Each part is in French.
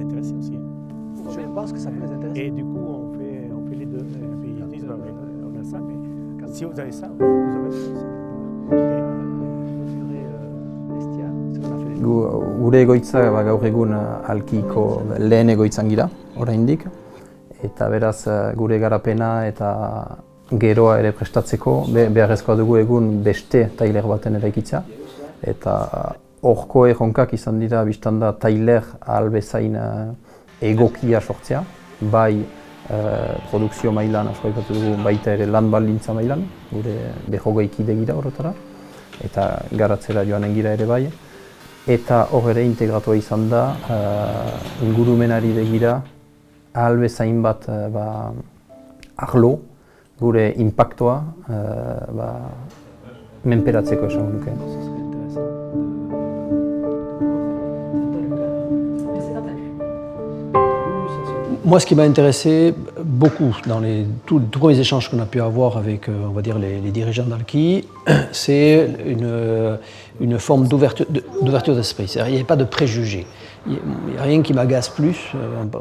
intéresser aussi. Je pense que ça peut les intéresser. Et du coup, on fait les deux. Et puis ils disent, on a ça, mais si vous avez ça, vous avez ça. Gure egoitza gaur egun Alkiko lehen egoitzan gira, oraindik, eta beraz gure garapena eta geroa ere prestatzeko beharrezkoa dugu egun beste tailer baten eraikitzea. Eta horko erronkak izan dira biztanda tailer ahal bezain egokia sortzea, bai produkzio mailan, asko aipatu dugu, baita ere lan baldintza mailan, gure 20 kide gira horretara, eta garatzera joanen gira ere bai. Eta hor ere integratua izan da, ingurumenari begira, ahal bezain bat arlo, gure inpaktoa menperatzeko esan nuke. Moi, ce qui m'a intéressé beaucoup dans tous les premiers échanges qu'on a pu avoir avec, on va dire, les dirigeants d'Alki, c'est une forme d'ouverture d'esprit. Il n'y avait pas de préjugés. Il n'y a rien qui m'agace plus,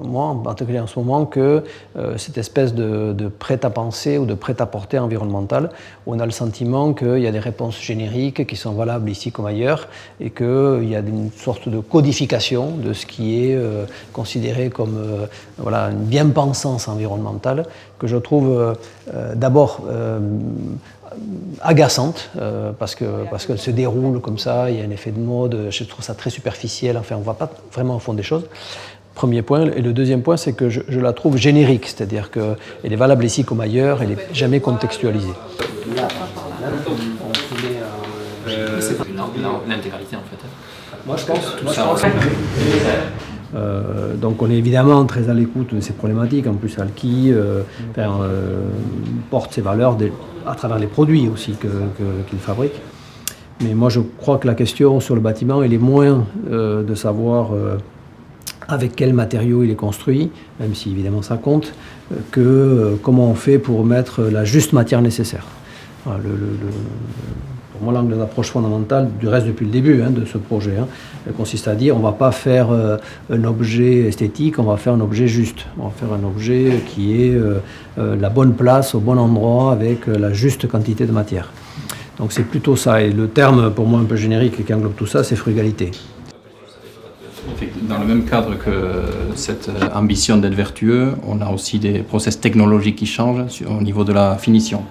moi en particulier en ce moment, que cette espèce de prêt-à-penser ou de prêt-à-porter environnemental, où on a le sentiment qu'il y a des réponses génériques qui sont valables ici comme ailleurs, et qu'il y a une sorte de codification de ce qui est considéré comme voilà, une bien-pensance environnementale, que je trouve d'abord agaçante, parce qu'elle se déroule comme ça, il y a un effet de mode, je trouve ça très superficiel, enfin on ne va pas vraiment au fond des choses. Premier point. Et le deuxième point, c'est que je la trouve générique, c'est-à-dire qu'elle est valable ici comme ailleurs, elle n'est jamais contextualisée. L'intégralité en fait. Moi je pense. Donc on est évidemment très à l'écoute de ces problématiques. En plus, Alki porte ses valeurs à travers les produits aussi qu'il fabrique. Mais moi je crois que la question sur le bâtiment, elle est moins de savoir avec quels matériaux il est construit, même si évidemment ça compte, que comment on fait pour mettre la juste matière nécessaire. Voilà, pour moi, l'angle d'approche fondamentale, du reste depuis le début de ce projet, consiste à dire on ne va pas faire un objet esthétique, on va faire un objet juste. On va faire un objet qui est la bonne place, au bon endroit, avec la juste quantité de matière. Donc c'est plutôt ça. Et le terme, pour moi, un peu générique qui englobe tout ça, c'est frugalité. Dans le même cadre que cette ambition d'être vertueux, on a aussi des process technologiques qui changent au niveau de la finition.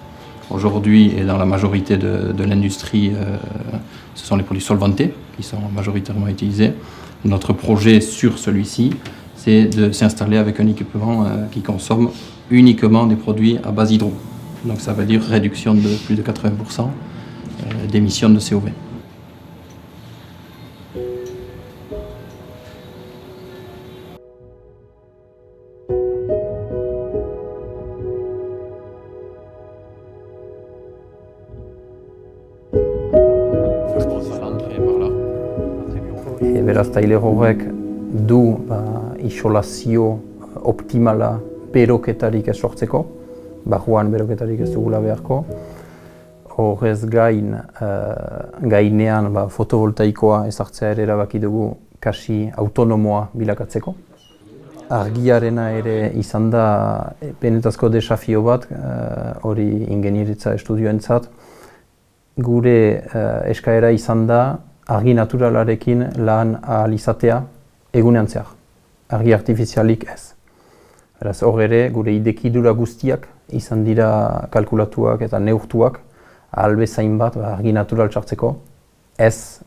Aujourd'hui, et dans la majorité de l'industrie, ce sont les produits solvantés qui sont majoritairement utilisés. Notre projet sur celui-ci, c'est de s'installer avec un équipement qui consomme uniquement des produits à base hydro. Donc ça veut dire réduction de plus de 80% d'émissions de CO2. Beraz, tailer horrek du isolazio optimala beroketarik ez sortzeko, barruan beroketarik ez dugula beharko. Horrez gainean fotovoltaikoa ezartzea ere erabaki dugu kasi autonomoa bilakatzeko. Argiarena ere izan da benetazko desafio bat, hori ingenieritza estudioentzat. Gure eskaera izan da argi naturalarekin lan ahal izatea egunean zehar, argi artifizialik ez. Beraz, hor ere, gure idekidura guztiak izan dira kalkulatuak eta neurtuak ahal bezain bat argi natural txartzeko, ez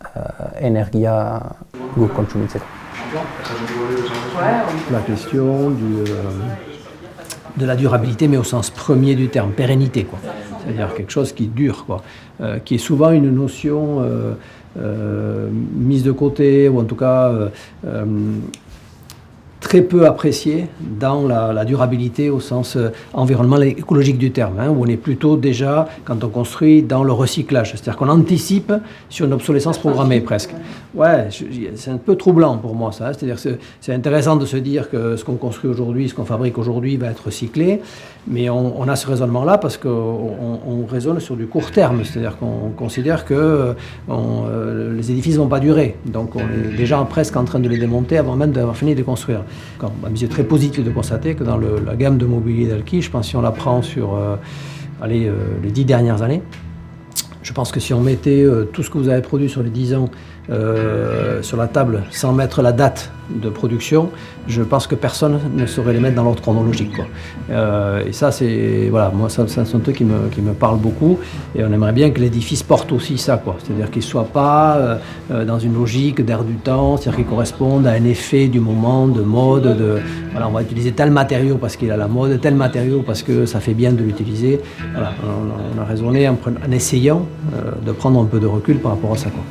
energia guk kontsumitzeko. La question de la durabilité, mais au sens premier du terme, pérennité, quoi. C'est-à-dire quelque chose qui dure, quoi, qui est souvent une notion mise de côté, ou en tout cas très peu appréciée dans la durabilité au sens environnemental et écologique du terme, où on est plutôt déjà, quand on construit, dans le recyclage. C'est-à-dire qu'on anticipe sur une obsolescence programmée presque. Ouais, c'est un peu troublant pour moi ça. C'est-à-dire que c'est intéressant de se dire que ce qu'on construit aujourd'hui, ce qu'on fabrique aujourd'hui va être recyclé, mais on a ce raisonnement-là parce qu'on raisonne sur du court terme. C'est-à-dire qu'on considère que les édifices ne vont pas durer. Donc on est déjà presque en train de les démonter avant même d'avoir fini de les construire. C'est très positif de constater que dans la gamme de mobilier d'Alki, je pense que si on la prend sur les 10 dernières années, je pense que si on mettait tout ce que vous avez produit sur les 10 ans sur la table sans mettre la date de production, je pense que personne ne saurait les mettre dans l'ordre chronologique, quoi. Et ça, c'est voilà, moi, ça sont un truc qui me parle beaucoup. Et on aimerait bien que l'édifice porte aussi ça, quoi. C'est-à-dire qu'il ne soit pas dans une logique d'air du temps, c'est-à-dire qu'il corresponde à un effet du moment, de mode, voilà, on va utiliser tel matériau parce qu'il a la mode, tel matériau parce que ça fait bien de l'utiliser. Voilà, on a raisonné en essayant de prendre un peu de recul par rapport à ça, quoi.